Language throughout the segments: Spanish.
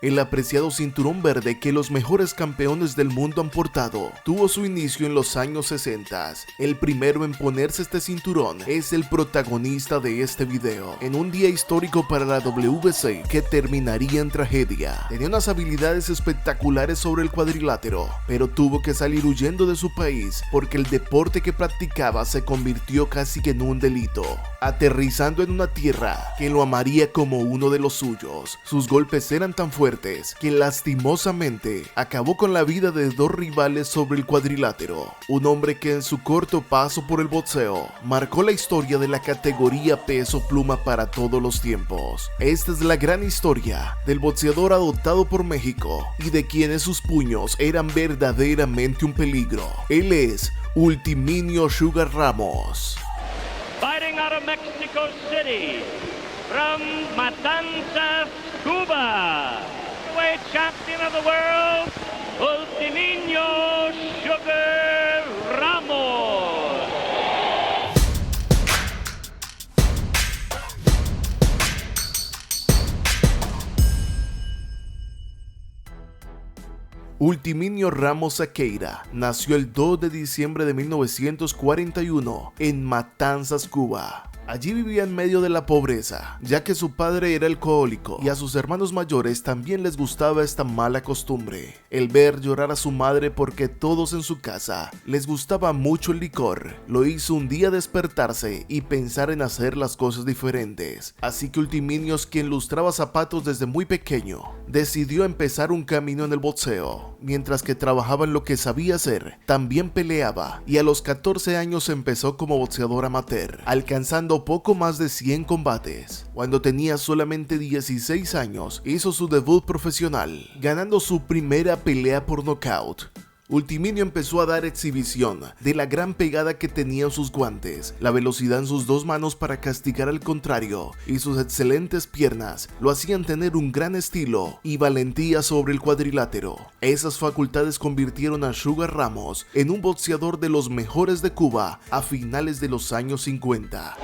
El apreciado cinturón verde que los mejores campeones del mundo han portado tuvo su inicio en los años 60. El primero en ponerse este cinturón es el protagonista de este video, en un día histórico para la WBC que terminaría en tragedia. Tenía unas habilidades espectaculares sobre el cuadrilátero, pero tuvo que salir huyendo de su país porque el deporte que practicaba se convirtió casi que en un delito, aterrizando en una tierra que lo amaría como uno de los suyos. Sus golpes eran tan fuertes que lastimosamente acabó con la vida de dos rivales sobre el cuadrilátero. Un hombre que en su corto paso por el boxeo marcó la historia de la categoría peso pluma para todos los tiempos. Esta es la gran historia del boxeador adoptado por México y de quienes sus puños eran verdaderamente un peligro. Él es Ultiminio Sugar Ramos. Fighting out of Mexico City, from Matanzas, Cuba, heavyweight champion of the world, Ultiminio Sugar Ramos. Ultiminio Ramos Sequeira nació el 2 de diciembre de 1941 en Matanzas, Cuba. Allí vivía en medio de la pobreza, ya que su padre era alcohólico y a sus hermanos mayores también les gustaba esta mala costumbre, el ver llorar a su madre porque todos en su casa les gustaba mucho el licor. Lo hizo un día despertarse y pensar en hacer las cosas diferentes, así que Ultiminio, quien lustraba zapatos desde muy pequeño, decidió empezar un camino en el boxeo. Mientras que trabajaba en lo que sabía hacer, también peleaba y a los 14 años empezó como boxeador amateur, alcanzando poco más de 100 combates. Cuando tenía solamente 16 años, hizo su debut profesional, ganando su primera pelea por nocaut. Ultiminio empezó a dar exhibición de la gran pegada que tenían sus guantes, la velocidad en sus dos manos para castigar al contrario y sus excelentes piernas lo hacían tener un gran estilo y valentía sobre el cuadrilátero. Esas facultades convirtieron a Sugar Ramos en un boxeador de los mejores de Cuba a finales de los años 50.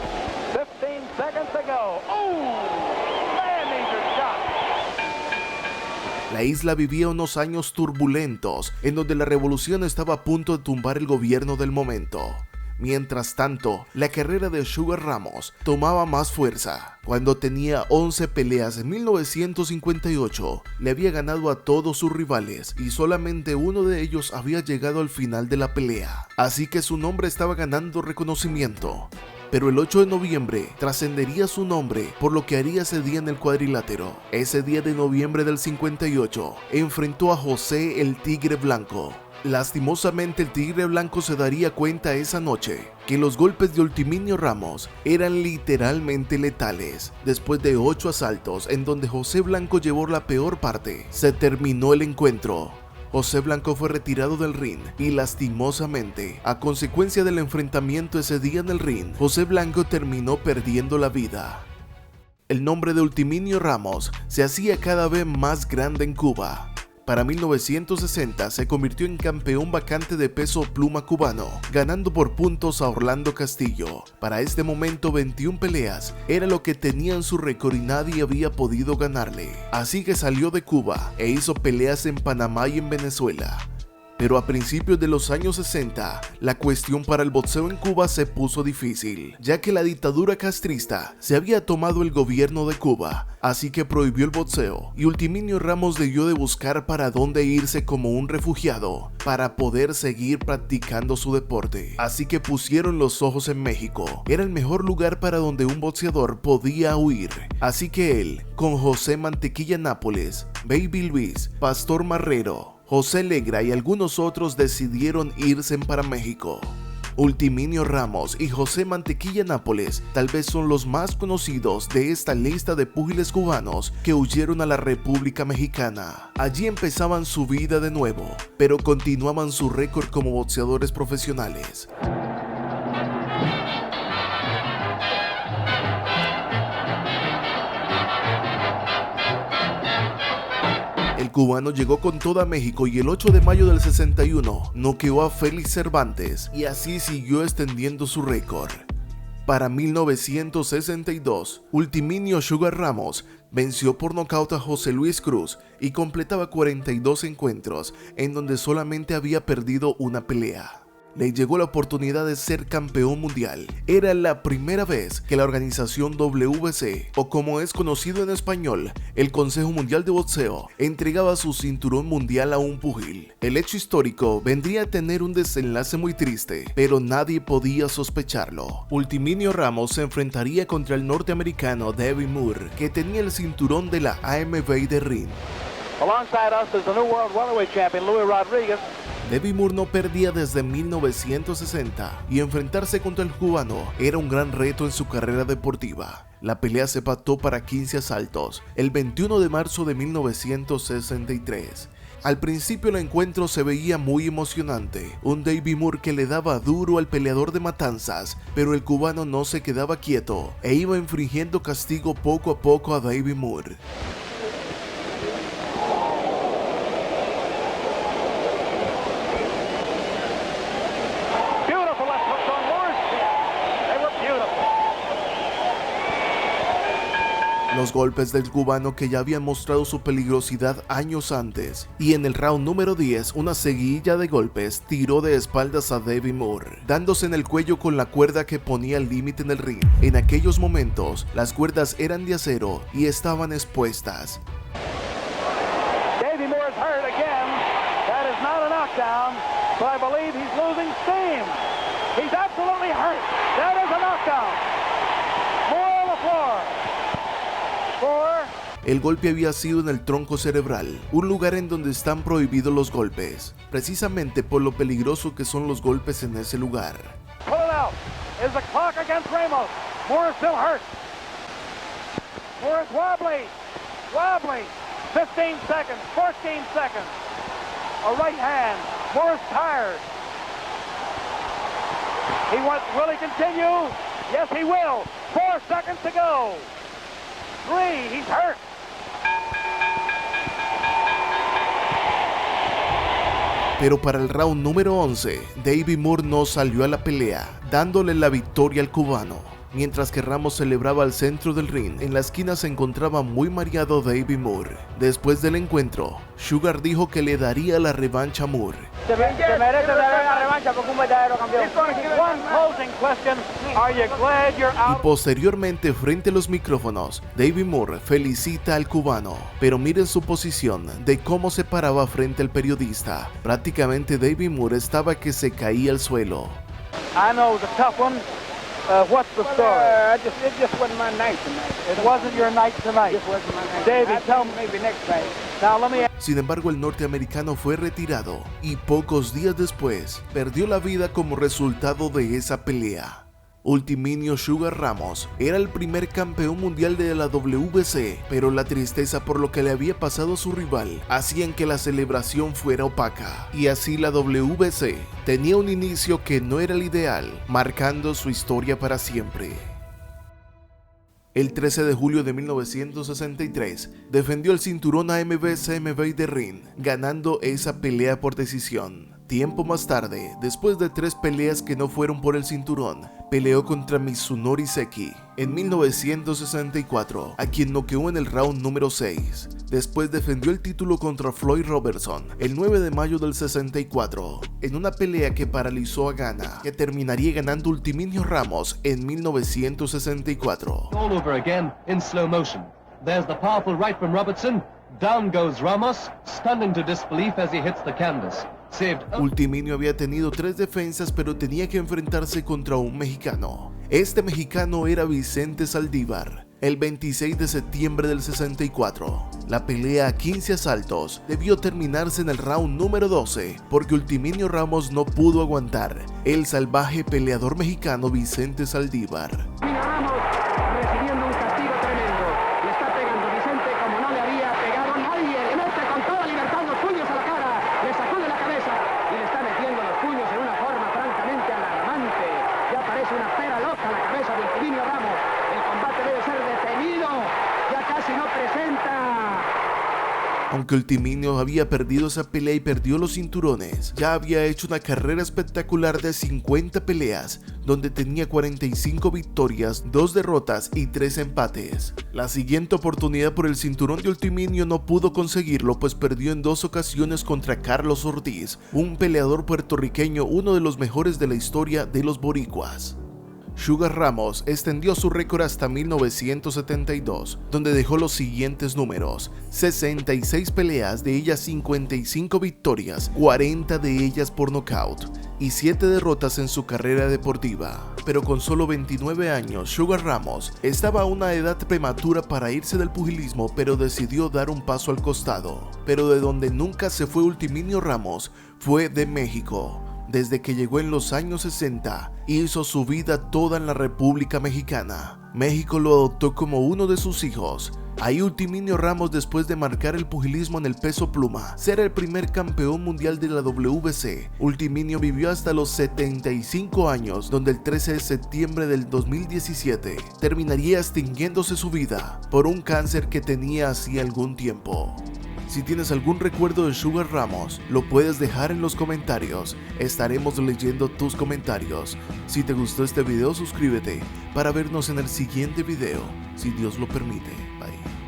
La isla vivía unos años turbulentos en donde la revolución estaba a punto de tumbar el gobierno del momento. Mientras tanto, la carrera de Sugar Ramos tomaba más fuerza. Cuando tenía 11 peleas en 1958, le había ganado a todos sus rivales y solamente uno de ellos había llegado al final de la pelea. Así que su nombre estaba ganando reconocimiento. Pero el 8 de noviembre trascendería su nombre por lo que haría ese día en el cuadrilátero. Ese día de noviembre del 58, enfrentó a José el Tigre Blanco. Lastimosamente, el Tigre Blanco se daría cuenta esa noche que los golpes de Ultiminio Ramos eran literalmente letales. Después de 8 asaltos en donde José Blanco llevó la peor parte, se terminó el encuentro. José Blanco fue retirado del ring y lastimosamente, a consecuencia del enfrentamiento ese día en el ring, José Blanco terminó perdiendo la vida. El nombre de Ultiminio Ramos se hacía cada vez más grande en Cuba. Para 1960 se convirtió en campeón vacante de peso pluma cubano, ganando por puntos a Orlando Castillo. Para este momento 21 peleas era lo que tenía en su récord y nadie había podido ganarle. Así que salió de Cuba e hizo peleas en Panamá y en Venezuela. Pero a principios de los años 60, la cuestión para el boxeo en Cuba se puso difícil, ya que la dictadura castrista se había tomado el gobierno de Cuba, así que prohibió el boxeo, y Ultiminio Ramos debió de buscar para dónde irse como un refugiado, para poder seguir practicando su deporte. Así que pusieron los ojos en México, era el mejor lugar para donde un boxeador podía huir. Así que él, con José Mantequilla Nápoles, Baby Luis, Pastor Marrero, José Legra y algunos otros decidieron irse para México. Ultiminio Ramos y José Mantequilla Nápoles tal vez son los más conocidos de esta lista de púgiles cubanos que huyeron a la República Mexicana. Allí empezaban su vida de nuevo, pero continuaban su récord como boxeadores profesionales. El cubano llegó con toda México y el 8 de mayo del 61 noqueó a Félix Cervantes y así siguió extendiendo su récord. Para 1962, Ultiminio Sugar Ramos Venció por nocaut a José Luis Cruz y completaba 42 encuentros en donde solamente había perdido una pelea. Le llegó la oportunidad de ser campeón mundial. Era la primera vez que la organización WBC, o como es conocido en español, el Consejo Mundial de Boxeo, entregaba su cinturón mundial a un pugil. El hecho histórico vendría a tener un desenlace muy triste, pero nadie podía sospecharlo. Ultiminio Ramos se enfrentaría contra el norteamericano Devin Moore, que tenía el cinturón de la AMB de ring. Alongside us is the new world welterweight champion, Louis Rodriguez. Devin Moore no perdía desde 1960 y enfrentarse contra el cubano era un gran reto en su carrera deportiva. La pelea se pactó para 15 asaltos el 21 de marzo de 1963. Al principio el encuentro se veía muy emocionante, un Devin Moore que le daba duro al peleador de Matanzas, pero el cubano no se quedaba quieto e iba infringiendo castigo poco a poco a Devin Moore. Los golpes del cubano que ya habían mostrado su peligrosidad años antes, y en el round número 10 una seguidilla de golpes tiró de espaldas a Devin Moore, dándose en el cuello con la cuerda que ponía el límite en el ring. En aquellos momentos las cuerdas eran de acero y estaban expuestas. Devin Moore is hurt again. That is not a knockdown, so I believe he's losing steam. He's absolutely hurt. That is a knockdown. Moore on the floor. El golpe había sido en el tronco cerebral, un lugar en donde están prohibidos los golpes, precisamente por lo peligroso que son los golpes en ese lugar. Pull it out. Is the clock against Ramos. Moore is still hurt. Moore is wobbly. 15 seconds, 14 seconds. A right hand. Moore is tired. Will he continue? Yes, he will. 4 seconds to go. 3, he's hurt. Pero para el round número 11, Devin Moore no salió a la pelea, dándole la victoria al cubano. Mientras que Ramos celebraba al centro del ring, en la esquina se encontraba muy mareado Devin Moore. Después del encuentro, Sugar dijo que le daría la revancha a Moore. Se merece la revancha porque un verdadero campeón. One closing question. Are you glad you're out? Y posteriormente, frente a los micrófonos, Devin Moore felicita al cubano. Pero miren su posición de cómo se paraba frente al periodista. Prácticamente Devin Moore estaba que se caía al suelo. I know it was a tough one. What's the story? It just wasn't my night tonight. It wasn't your night tonight. It just wasn't my night. David, tell me. Maybe next time. Now let me ask. Sin embargo, el norteamericano fue retirado y pocos días después perdió la vida como resultado de esa pelea. Ultiminio Sugar Ramos era el primer campeón mundial de la WBC, pero la tristeza por lo que le había pasado a su rival hacían que la celebración fuera opaca, y así la WBC tenía un inicio que no era el ideal, marcando su historia para siempre. El 13 de julio de 1963 defendió el cinturón AMB-CMB de ring, ganando esa pelea por decisión. Tiempo más tarde, después de 3 peleas que no fueron por el cinturón, peleó contra Mitsunori Seki en 1964, a quien noqueó en el round número 6. Después defendió el título contra Floyd Robertson el 9 de mayo del 64, en una pelea que paralizó a Ghana, que terminaría ganando Ultiminio Ramos en 1964. All over again in slow motion. There's the powerful right from Robertson. Down goes Ramos, stunned into disbelief as he hits the canvas. Ultiminio había tenido 3 defensas, pero tenía que enfrentarse contra un mexicano. Este mexicano era Vicente Saldívar. El 26 de septiembre del 64, la pelea a 15 asaltos debió terminarse en el round número 12 porque Ultiminio Ramos no pudo aguantar el salvaje peleador mexicano Vicente Saldívar. Ramos recibiendo un castigo tremendo. Le está pegando Vicente como no le había pegado nadie. Le mete con toda libertad los puños a la cara. Le sacude la cabeza y le está metiendo los puños en una forma francamente alarmante. Ya parece una pera loca la cabeza de Ultiminio Ramos. El combate debe ser detenido. Ya casi no presenta. Aunque Ultiminio había perdido esa pelea y perdió los cinturones, ya había hecho una carrera espectacular de 50 peleas, donde tenía 45 victorias, 2 derrotas y 3 empates. La siguiente oportunidad por el cinturón de Ultiminio no pudo conseguirlo, pues perdió en 2 ocasiones contra Carlos Ortiz, un peleador puertorriqueño, uno de los mejores de la historia de los boricuas. Sugar Ramos extendió su récord hasta 1972, donde dejó los siguientes números: 66 peleas, de ellas 55 victorias, 40 de ellas por nocaut, y 7 derrotas en su carrera deportiva. Pero con solo 29 años, Sugar Ramos estaba a una edad prematura para irse del pugilismo, pero decidió dar un paso al costado. Pero de donde nunca se fue Ultiminio Ramos fue de México. Desde que llegó en los años 60, hizo su vida toda en la República Mexicana. México lo adoptó como uno de sus hijos. Ahí Ultiminio Ramos, después de marcar el pugilismo en el peso pluma, ser el primer campeón mundial de la WBC, Ultiminio vivió hasta los 75 años, donde el 13 de septiembre del 2017 terminaría extinguiéndose su vida por un cáncer que tenía hacía algún tiempo. Si tienes algún recuerdo de Sugar Ramos, lo puedes dejar en los comentarios. Estaremos leyendo tus comentarios. Si te gustó este video, suscríbete para vernos en el siguiente video, si Dios lo permite. Bye.